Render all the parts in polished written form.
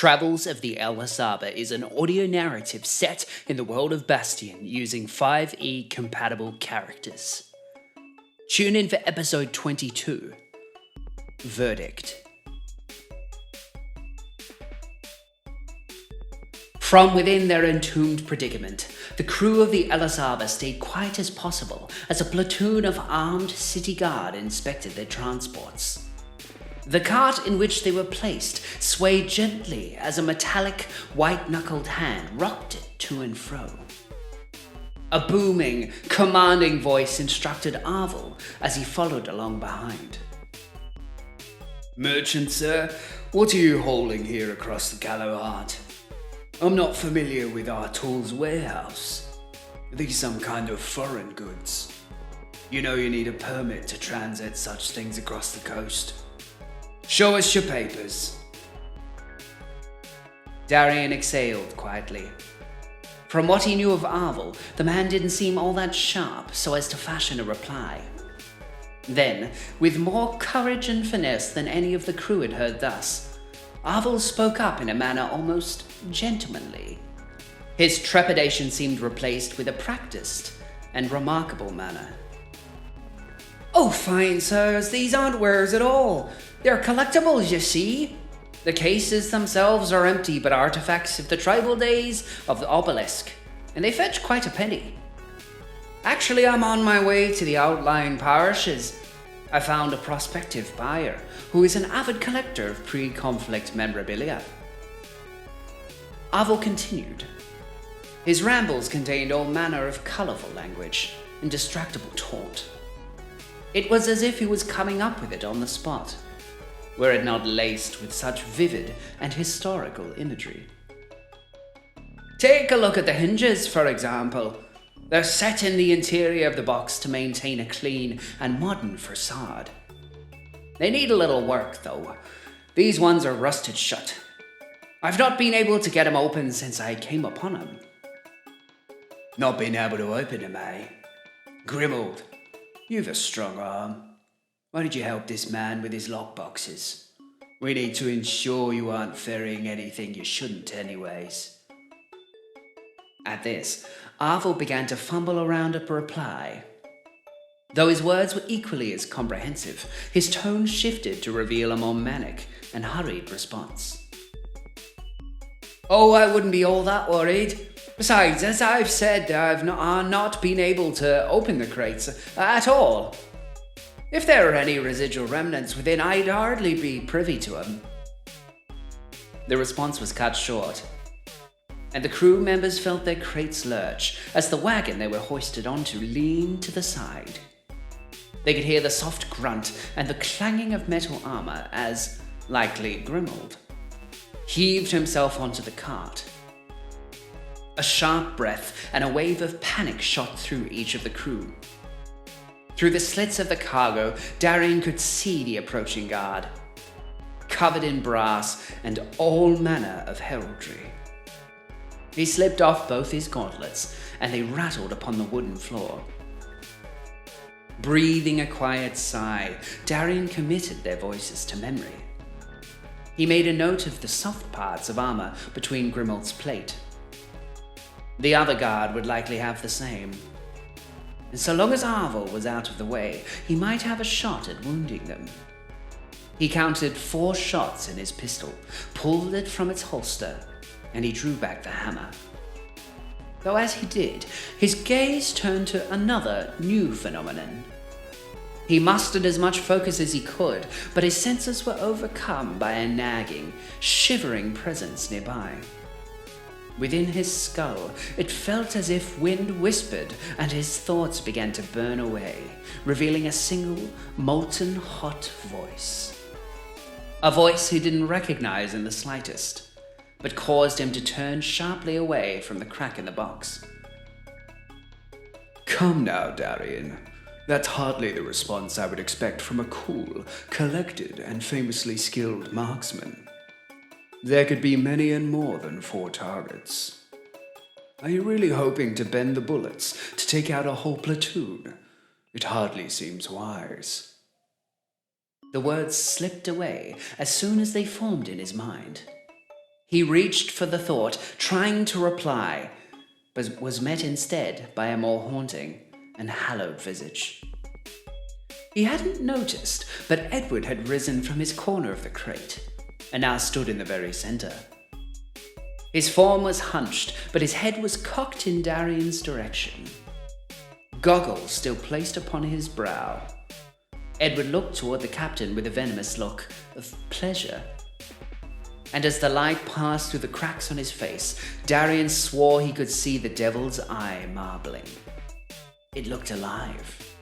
Travels of the El-Azaba is an audio narrative set in the world of Bastion using 5e compatible characters. Tune in for episode 22, Verdict. From within their entombed predicament, the crew of the El-Azaba stayed quiet as possible as a platoon of armed city guard inspected their transports. The cart in which they were placed swayed gently as a metallic, white-knuckled hand rocked it to and fro. A booming, commanding voice instructed Arvel as he followed along behind. "Merchant, sir, what are you hauling here across the Galahad? I'm not familiar with our tools warehouse. Are these some kind of foreign goods? You know you need a permit to transit such things across the coast. Show us your papers." Darian exhaled quietly. From what he knew of Arvel, the man didn't seem all that sharp so as to fashion a reply. Then, with more courage and finesse than any of the crew had heard thus, Arvel spoke up in a manner almost gentlemanly. His trepidation seemed replaced with a practiced and remarkable manner. "Oh, fine, sirs, these aren't wares at all. They're collectibles, you see. The cases themselves are empty but artifacts of the tribal days of the obelisk, and they fetch quite a penny. Actually, I'm on my way to the outlying parishes. I found a prospective buyer who is an avid collector of pre-conflict memorabilia." Arvel continued. His rambles contained all manner of colorful language and distractible taunt. It was as if he was coming up with it on the spot, were it not laced with such vivid and historical imagery. "Take a look at the hinges, for example. They're set in the interior of the box to maintain a clean and modern facade. They need a little work, though. These ones are rusted shut. I've not been able to get them open since I came upon them." "Not been able to open them, eh? Grimald, you've a strong arm. Why did you help this man with his lockboxes? We need to ensure you aren't ferrying anything you shouldn't anyways." At this, Arvel began to fumble around a reply. Though his words were equally as comprehensive, his tone shifted to reveal a more manic and hurried response. "Oh, I wouldn't be all that worried. Besides, as I've said, I've not been able to open the crates at all. If there are any residual remnants within, I'd hardly be privy to them." The response was cut short, and the crew members felt their crates lurch as the wagon they were hoisted onto leaned to the side. They could hear the soft grunt and the clanging of metal armor as, likely Grimald, heaved himself onto the cart. A sharp breath and a wave of panic shot through each of the crew. Through the slits of the cargo, Darian could see the approaching guard, covered in brass and all manner of heraldry. He slipped off both his gauntlets, and they rattled upon the wooden floor. Breathing a quiet sigh, Darian committed their voices to memory. He made a note of the soft parts of armor between Grimald's plate. The other guard would likely have the same. And so long as Arvel was out of the way, he might have a shot at wounding them. He counted 4 shots in his pistol, pulled it from its holster, and he drew back the hammer. Though as he did, his gaze turned to another new phenomenon. He mustered as much focus as he could, but his senses were overcome by a nagging, shivering presence nearby. Within his skull, it felt as if wind whispered and his thoughts began to burn away, revealing a single, molten hot voice. A voice he didn't recognize in the slightest, but caused him to turn sharply away from the crack in the box. "Come now, Darian. That's hardly the response I would expect from a cool, collected, and famously skilled marksman. There could be many and more than 4 targets. Are you really hoping to bend the bullets to take out a whole platoon? It hardly seems wise." The words slipped away as soon as they formed in his mind. He reached for the thought, trying to reply, but was met instead by a more haunting and hallowed visage. He hadn't noticed that Edward had risen from his corner of the crate and now stood in the very center. His form was hunched, but his head was cocked in Darian's direction. Goggles still placed upon his brow. Edward looked toward the captain with a venomous look of pleasure. And as the light passed through the cracks on his face, Darian swore he could see the devil's eye marbling. It looked alive.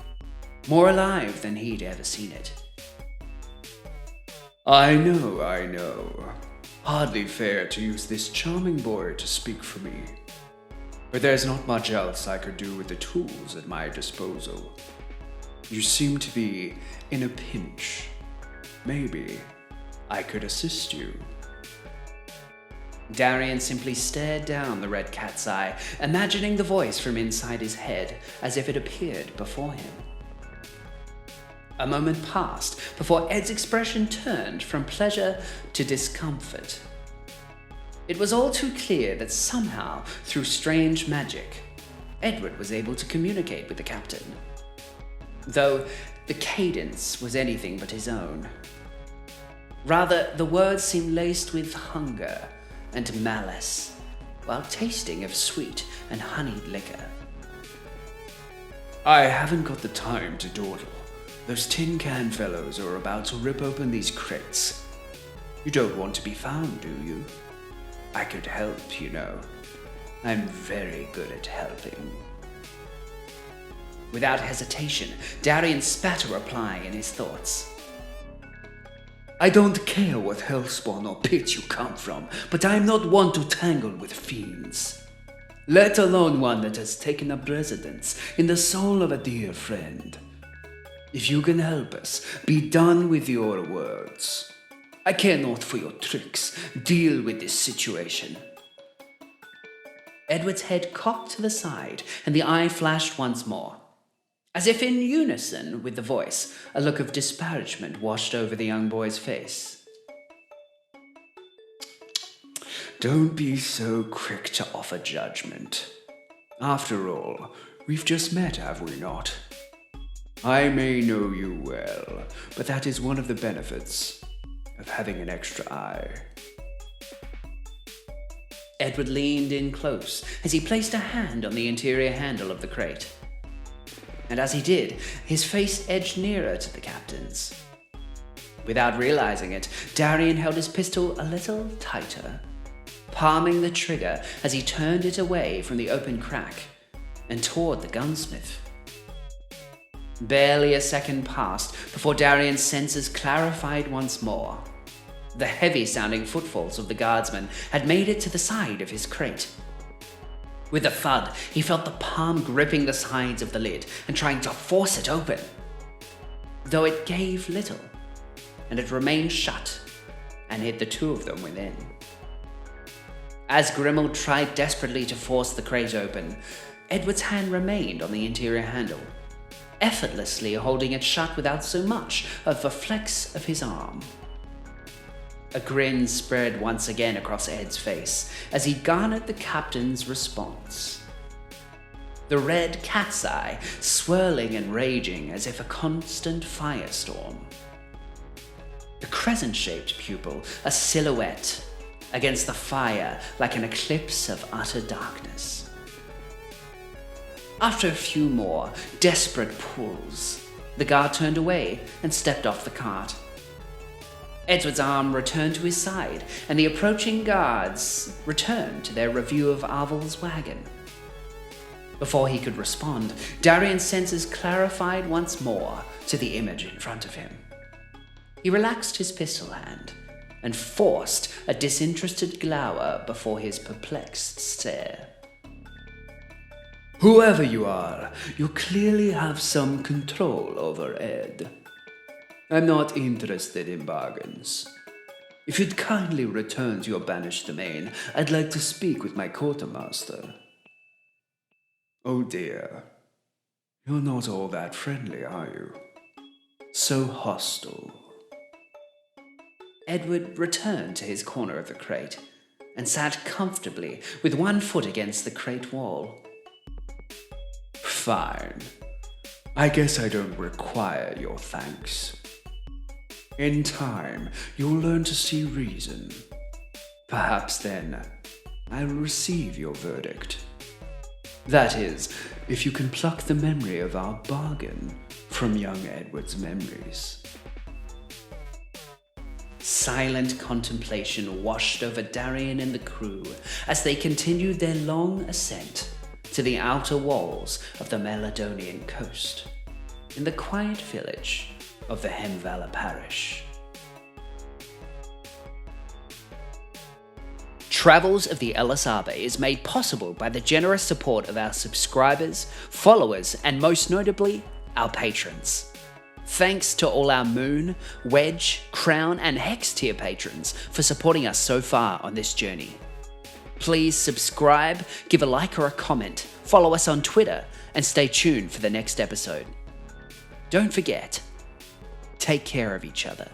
More alive than he'd ever seen it. I know. Hardly fair to use this charming boy to speak for me. But there's not much else I could do with the tools at my disposal. You seem to be in a pinch. Maybe I could assist you. Darian simply stared down the red cat's eye, imagining the voice from inside his head as if it appeared before him. A moment passed before Ed's expression turned from pleasure to discomfort. It was all too clear that somehow, through strange magic, Edward was able to communicate with the captain, though the cadence was anything but his own. Rather, the words seemed laced with hunger and malice, while tasting of sweet and honeyed liquor. I haven't got the time to dawdle. Those tin can fellows are about to rip open these crates. You don't want to be found, do you? I could help, you know. I'm very good at helping. Without hesitation, Darian spat a reply in his thoughts. I don't care what hellspawn or pit you come from, but I am not one to tangle with fiends. Let alone one that has taken up residence in the soul of a dear friend. If you can help us, be done with your words. I care not for your tricks. Deal with this situation. Edward's head cocked to the side, and the eye flashed once more. As if in unison with the voice, a look of disparagement washed over the young boy's face. Don't be so quick to offer judgment. After all, we've just met, have we not? I may know you well, but that is one of the benefits of having an extra eye. Edward leaned in close as he placed a hand on the interior handle of the crate. And as he did, his face edged nearer to the captain's. Without realizing it, Darian held his pistol a little tighter, palming the trigger as he turned it away from the open crack and toward the gunsmith. Barely a second passed before Darian's senses clarified once more. The heavy-sounding footfalls of the guardsmen had made it to the side of his crate. With a thud, he felt the palm gripping the sides of the lid and trying to force it open. Though it gave little, and it remained shut and hid the two of them within. As Grimald tried desperately to force the crate open, Edward's hand remained on the interior handle, effortlessly holding it shut without so much of a flex of his arm. A grin spread once again across Ed's face as he garnered the captain's response. The red cat's eye swirling and raging as if a constant firestorm. The crescent-shaped pupil a silhouette against the fire like an eclipse of utter darkness. After a few more desperate pulls, the guard turned away and stepped off the cart. Edward's arm returned to his side, and the approaching guards returned to their review of Arvel's wagon. Before he could respond, Darian's senses clarified once more to the image in front of him. He relaxed his pistol hand and forced a disinterested glower before his perplexed stare. Whoever you are, you clearly have some control over Ed. I'm not interested in bargains. If you'd kindly return to your banished domain, I'd like to speak with my quartermaster. Oh dear. You're not all that friendly, are you? So hostile. Edward returned to his corner of the crate, and sat comfortably with one foot against the crate wall. Fine. I guess I don't require your thanks. In time, you'll learn to see reason. Perhaps then, I'll receive your verdict. That is, if you can pluck the memory of our bargain from young Edward's memories. Silent contemplation washed over Darian and the crew as they continued their long ascent to the outer walls of the Meladonian coast, in the quiet village of the Hemvala parish. Travels of the Ellis Arbe is made possible by the generous support of our subscribers, followers, and most notably, our patrons. Thanks to all our Moon, Wedge, Crown, and Hex tier patrons for supporting us so far on this journey. Please subscribe, give a like or a comment, follow us on Twitter, and stay tuned for the next episode. Don't forget, take care of each other.